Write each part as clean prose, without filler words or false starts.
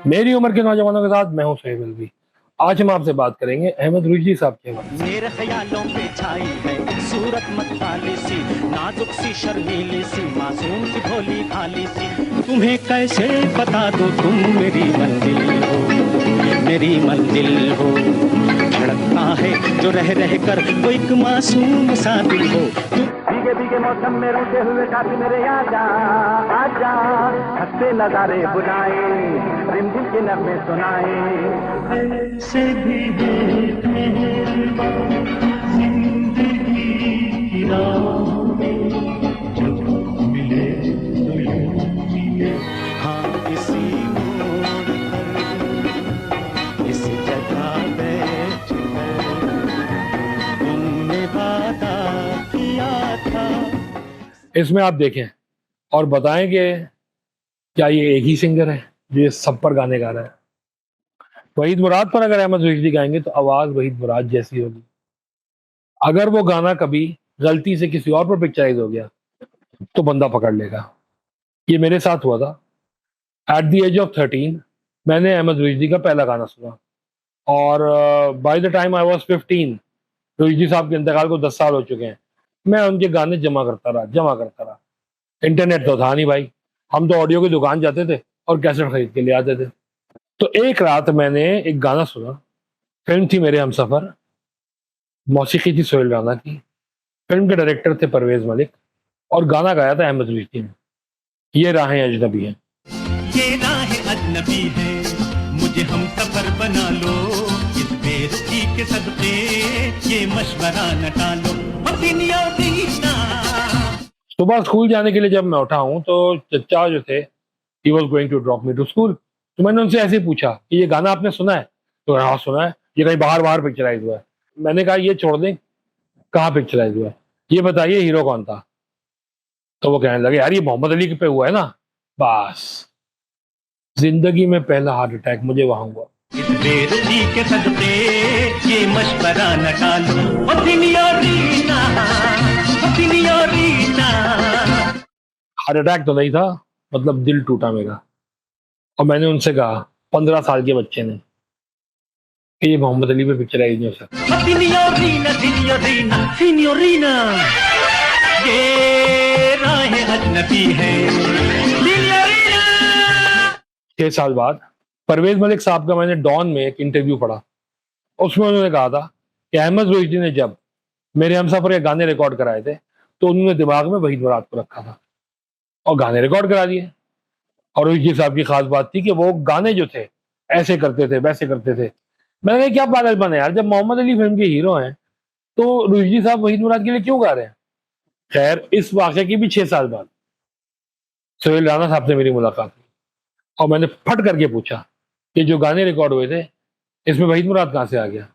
मेरी उम्र के नौजवानों के साथ मैं हूं सोहेब अलवी। आज हम आपसे बात करेंगे अहमद रुश्दी साहब के बारे में। मेरे ख्यालों पे छाई है एक सूरत मतवाली सी, नाजुक सी शर्मीली सी, मासूम सी भोली भाली सी। तुम्हें कैसे बता दूं तुम मेरी मंजिल हो, मेरी मंजिल हो। धड़कता है जो रह रह कर वो एक मासूम सा दिल हो। भीगे भीगे मौसम में रोते हुए साथी मेरे आजा आजा, हंसते नजारे बुलाए, रिमझिम के नगमे सुनाए। ऐसे भी जिंदगी की राह में जब मिले तो यूं मिले। हाँ इसी मोड़ पर इस जगह बैठ कर तुमने वादा किया था। इसमें आप देखें और बताएं कि क्या ये एक ही सिंगर है जो ये सब पर गाने गा रहा है। वहीद मुराद पर अगर अहमद रुश्दी गाएंगे तो आवाज वहीद मुराद जैसी होगी। अगर वो गाना कभी गलती से किसी और पर पिक्चराइज हो गया तो बंदा पकड़ लेगा। ये मेरे साथ हुआ था। एट द एज ऑफ 13 मैंने अहमद रुश्दी का पहला गाना सुना और by the time I was 15 Rushdie साहब के इंतकाल को 10 साल हो चुके हैं। मैं उनके गाने जमा करता रहा। इंटरनेट तो था नहीं भाई, हम तो ऑडियो की दुकान जाते थे और कैसेट खरीद के ले आते थे। तो एक रात मैंने एक गाना सुना। फिल्म थी मेरे हमसफर, मौसीकी थी सोहेल राना की। फिल्म के डायरेक्टर थे परवेज मलिक और गाना गाया था अहमद रुश्दी ने। ये राहें अजनबी हैं। ये राहें अजनबी है, मुझे हम सफर बना लो, इस बेरुखी के सदके ये मशवरा न टालो। सुबह स्कूल जाने के लिए जब मैं उठा हूं तो चचा जो थे he was going to drop me to school. तो मैंने उनसे ऐसे ही पूछा कि ये गाना आपने सुना है? तो हाँ सुना है, ये कहीं बाहर बाहर पिक्चराइज हुआ है। मैंने कहा ये छोड़ दें, कहाँ पिक्चराइज हुआ है, ये बताइए हीरो कौन था? तो वो कहने लगे यार ये मोहम्मद अली पे हुआ है ना। बस जिंदगी में पहला हार्ट अटैक मुझे वहां हुआ। इस बेरुखी के सदके ये मशवरा न टालो। ओ सिनियोरिना, ओ सिनियोरिना। हार्ट अटैक तो नहीं था, मतलब दिल टूटा मेरा। और मैंने उनसे कहा 15 साल के बच्चे ने कि ये मोहम्मद अली पे पिक्चराइज नहीं हो सकता। ओ सिनियोरिना, सिनियोरिना, सिनियोरिना। ये राहें अजनबी है, सिनियोरिना। 6 साल बाद परवेज मलिक साहब का मैंने डॉन में एक इंटरव्यू पढ़ा। उसमें उन्होंने कहा था कि अहमद रुश्दी ने जब मेरे हमसफर के गाने रिकॉर्ड कराए थे तो उन्होंने दिमाग में वहीद मुराद को रखा था और गाने रिकॉर्ड करा दिए। और रुश्दी साहब की खास बात थी कि वो गाने जो थे ऐसे करते थे वैसे करते थे। मैंने कहा क्या पागलपन है यार, जब मोहम्मद अली फिल्म के हीरो हैं तो रुश्दी साहब वहीद मुराद के लिए क्यों गा रहे हैं? खैर इस वाक़े की भी 6 साल बाद सोहेल राना साहब से मेरी मुलाकात हुई और मैंने फट करके पूछा कि जो गाने रिकॉर्ड हुए थे इसमें वहीद मुराद कहाँ से आ गया?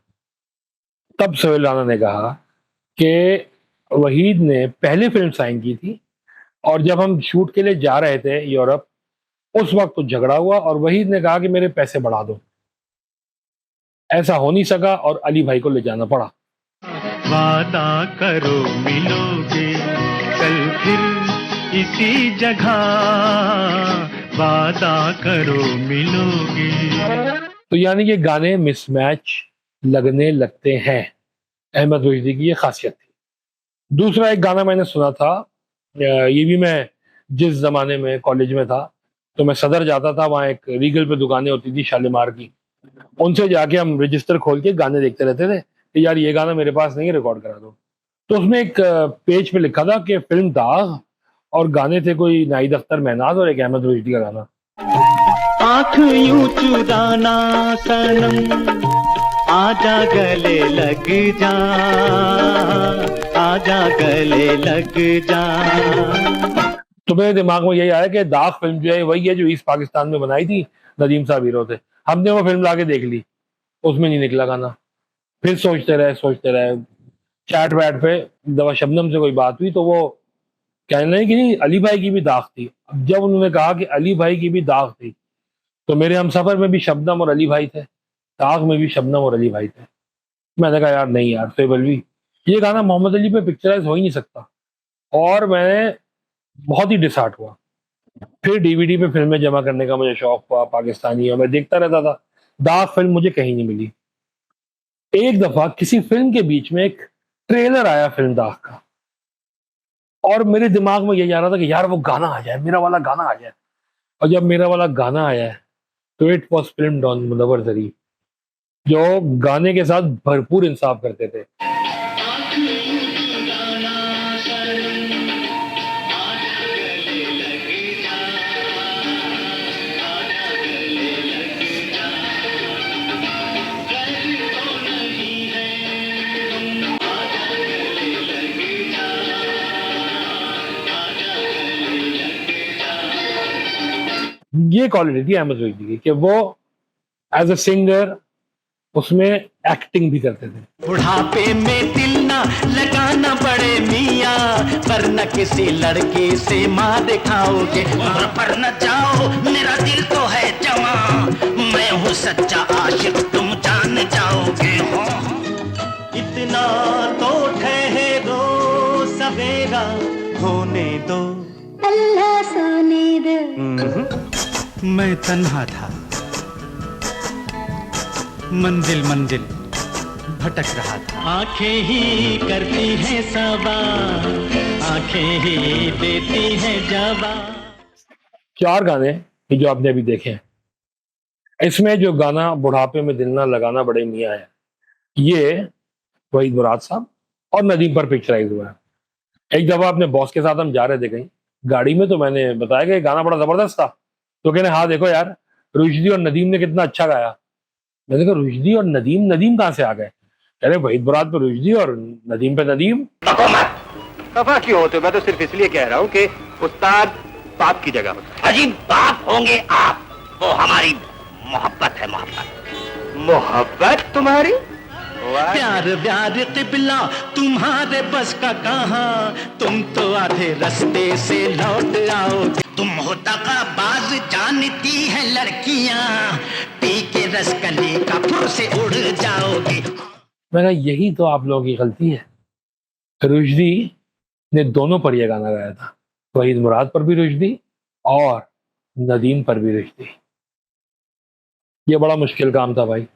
तब सोहेल राना ने कहा कि वहीद ने पहले फिल्म साइन की थी और जब हम शूट के लिए जा रहे थे यूरोप उस वक्त तो झगड़ा हुआ और वहीद ने कहा कि मेरे पैसे बढ़ा दो। ऐसा हो नहीं सका और अली भाई को ले जाना पड़ा। वादा करो मिलोगे कल फिर इसी जगह, वादा करो मिलोगे। तो यानी कि गाने मिसमैच लगने लगते हैं। अहमद रुश्दी की ये खासियत थी। दूसरा एक गाना मैंने सुना था, ये भी मैं जिस जमाने में कॉलेज में था तो मैं सदर जाता था, वहाँ एक रीगल पे दुकानें होती थी शालीमार की। उनसे जाके हम रजिस्टर खोल के गाने देखते रहते थे कि यार ये गाना मेरे पास नहीं है, रिकॉर्ड करा दो। तो उसमें एक पेज पे लिखा था कि फिल्म दाग और गाने थे कोई नाहिद अख्तर महनाज और एक अहमद रुश्दी का गाना। आँख यूं चुराना सनम, आजा गले लग जा, आजा गले लग जा। तो मेरे दिमाग में यही आया कि दाग फिल्म जो है वही है जो ईस्ट पाकिस्तान में बनाई थी, नदीम साहब हीरो थे। हमने वो फिल्म लाके देख ली, उसमें नहीं निकला गाना। फिर सोचते रहे चैट वैट पे दवा शबनम से कोई बात हुई तो वो कहने लगी कि नहीं अली भाई की भी दाग थी। अब जब उन्होंने कहा कि अली भाई की भी दाग थी तो मेरे हमसफर में भी शबनम और अली भाई थे, दाग में भी शबनम और अली भाई थे। मैंने कहा यार नहीं यार सोहेब अलवी, ये गाना मोहम्मद अली पे पिक्चराइज हो ही नहीं सकता। और मैंने बहुत ही डिसहार्ट हुआ। फिर डीवीडी पे फिल्में जमा करने का मुझे शौक हुआ, पाकिस्तानी, और मैं देखता रहता था। दाग फिल्म मुझे कहीं नहीं मिली। एक दफा किसी फिल्म के बीच में एक ट्रेलर आया फिल्म दाग का, और मेरे दिमाग में यही आ रहा था कि यार वो गाना आ जाए, मेरा वाला गाना आ जाए। और जब मेरा वाला गाना आया है तो it was film Don Munawar Zarif, जो गाने के साथ भरपूर इंसाफ करते थे। ये क्वालिटी थी अहमद रुश्दी की कि वो एज अ सिंगर उसमें एक्टिंग भी करते थे। बुढ़ापे में दिल ना लगाना पड़े मियाँ, पर न किसी लड़की से मार खाओगे। उम्र पर न जाओ, मेरा दिल तो है जवां, मैं हूँ सच्चा आशिक, तुम जान जाओगे। इतना तो ठहरो, सवेरा होने दो, अल्लाह सोने दो। मैं तन्हा था, मंजिल मंजिल भटक रहा था। आंखें ही करती हैं सवाल, आंखें ही देती हैं जवाब। 4 गाने कि जो आपने अभी देखे हैं, इसमें जो गाना बुढ़ापे में दिल ना लगाना बड़े मियाँ है, ये वहीद मुराद साहब और नदीम पर पिक्चराइज हुआ है। एक दफा अपने बॉस के साथ हम जा रहे थे कहीं गाड़ी में, तो मैंने बताया कि ये गाना बड़ा जबरदस्त था। तो कहने हाँ देखो यार, रुश्दी और नदीम ने कितना अच्छा गाया। मैंने कहा रुश्दी और नदीम, नदीम कहाँ से आ गए? कह रहे वहीद मुराद पे रुश्दी और नदीम पे नदीम। खफा क्यों होते हो? मैं तो सिर्फ इसलिए कह रहा हूँ कि उस्ताद बाप की जगह होता है। अजीब बाप होंगे आप, वो हमारी मोहब्बत है, मोहब्बत। मोहब्बत तुम्हारी? वाह। प्यार प्यार किबला तुम्हारे बस का कहाँ, तुम तो आधे रास्ते से लौट आओ। तुम हो दगाबाज, जानती है लड़कियां, पी के रसकली का फुर से उड़ जाओगे। मैं कहा यही तो आप लोगों की गलती है। रुश्दी ने दोनों पर यह गाना गाया था, वहीद मुराद पर भी रुश्दी और नदीम पर भी रुश्दी। ये बड़ा मुश्किल काम था भाई,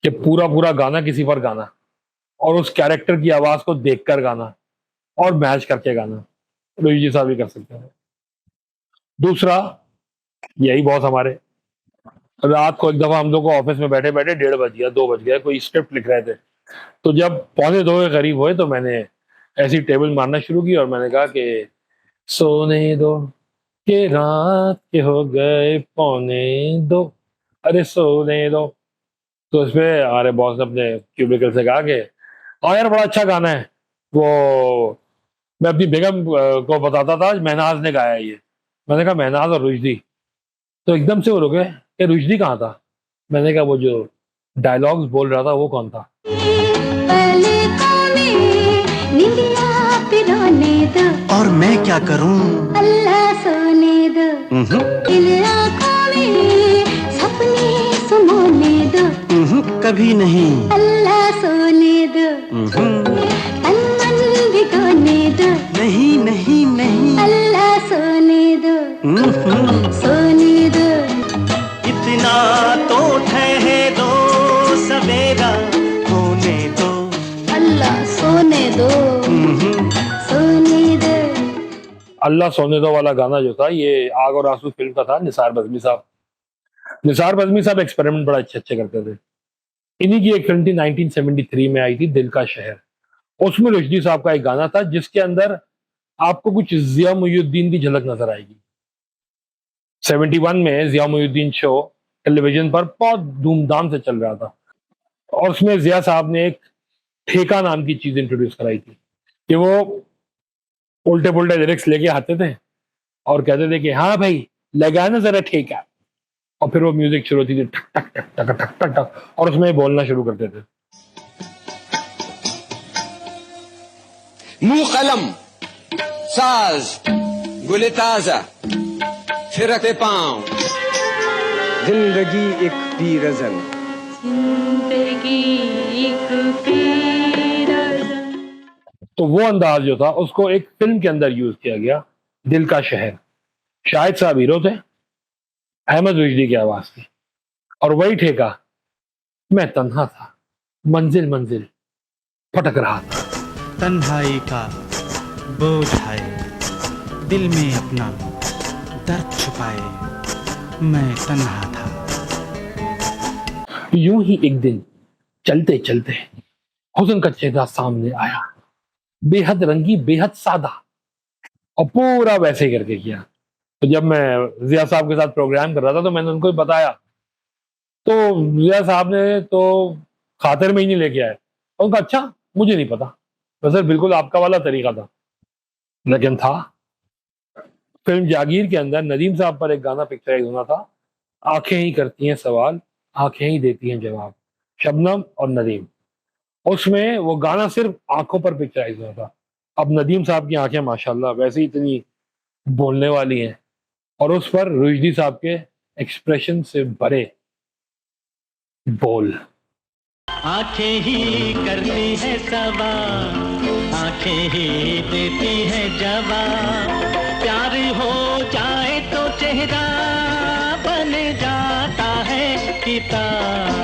कि पूरा पूरा गाना किसी पर गाना और उस कैरेक्टर की आवाज को देखकर गाना और मैच करके गाना। रुश्दी साहब भी कर सकते हैं। दूसरा, यही बहुत हमारे, रात को एक दफा हम लोग को ऑफिस में बैठे बैठे 1:30 बज गया, 2 बज गया, कोई स्क्रिप्ट लिख रहे थे। तो जब 1:45 के करीब हुए तो मैंने ऐसी टेबल मारना शुरू की और मैंने कहा कि सोने दो कि रात के हो गए 1:45, अरे सोने दो। तो इस पे हमारे बॉस ने अपने क्यूबिकल से कहा कि हाँ यार बड़ा अच्छा गाना है वो, मैं अपनी बेगम को बताता था महनाज ने गाया है ये। मैंने कहा महनाज और रुश्दी? तो एकदम से वो रुके कि रुश्दी कहाँ था? मैंने कहा वो जो डायलॉग्स बोल रहा था वो कौन था? पहले कोने निंदिया पिरोने दो, और मैं क्या करूं? अल्लाह सोने दो। इन आँखों में सपने सुमोने दो, कभी नहीं। अल्लाह सोने दो। तन मन भिगोने दो, नहीं नहीं नहीं। अल्लाह सोने दो। सोने दो। इतना तो ठहरो, सवेरा होने दो, अल्लाह सोने दो। सोने दो। अल्लाह सोने दो वाला गाना जो था ये आग और आंसू फिल्म का था, निसार बज़मी साहब। निसार बज़मी साहब एक्सपेरिमेंट बड़ा अच्छे अच्छे करते थे। इन्हीं की एक फिल्म थी 1973 में आई थी, दिल का शहर। उसमें रुश्दी साहब का एक गाना था जिसके अंदर आपको कुछ जिया मुहिउद्दीन की झलक नजर आएगी। 71 में जिया मुहिउद्दीन शो टेलीविजन पर बहुत धूमधाम से चल रहा था और उसमें जिया साहब ने एक ठेका नाम की चीज इंट्रोड्यूस कराई थी कि वो उल्टे पुल्टे लिरिक्स लेके आते थे और कहते थे कि हाँ भाई लगा ना जरा ठेका, और फिर वो म्यूजिक शुरू होती थी ठक ठक ठक ठक ठक ठक ठक, और उसमें बोलना शुरू करते थे। मू कलम साज गुल ताजा फिरते पांव, जिंदगी एक पी रजन। जिंदगी एक पीरजन। तो वो अंदाज जो था उसको एक फिल्म के अंदर यूज किया गया, दिल का शहर। शाहिद साहब हीरो थे, अहमद रुश्दी की आवाज थी, और वही ठेका मैं तन्हा था, मंजिल मंजिल भटक रहा था। तन्हाई का बोझ है, दिल में अपना दर्द छुपाए मैं तन्हा था। यूं ही एक दिन चलते चलते हुस्न का चेहरा सामने आया, बेहद रंगी, बेहद सादा, और पूरा वैसे ही करके किया। तो जब मैं जिया साहब के साथ प्रोग्राम कर रहा था तो मैंने उनको बताया, तो जिया साहब ने तो खातिर में ही नहीं लेके आए। उनका अच्छा, मुझे नहीं पता, वैसे बिल्कुल आपका वाला तरीका था, लेकिन था। फिल्म जागीर के अंदर नदीम साहब पर एक गाना पिक्चराइज होना था, आंखें ही करती हैं सवाल, आंखें ही देती हैं जवाब, शबनम और नदीम। उसमें वो गाना सिर्फ आंखों पर पिक्चराइज हुआ था। अब नदीम साहब की आंखें माशाल्लाह वैसे ही इतनी बोलने वाली हैं, और उस पर रुश्दी साहब के एक्सप्रेशन से भरे बोल। आंखें ही करती है सवाल, आंखें ही देती है जवाब, प्यार हो जाए तो चेहरा बन जाता है किताब।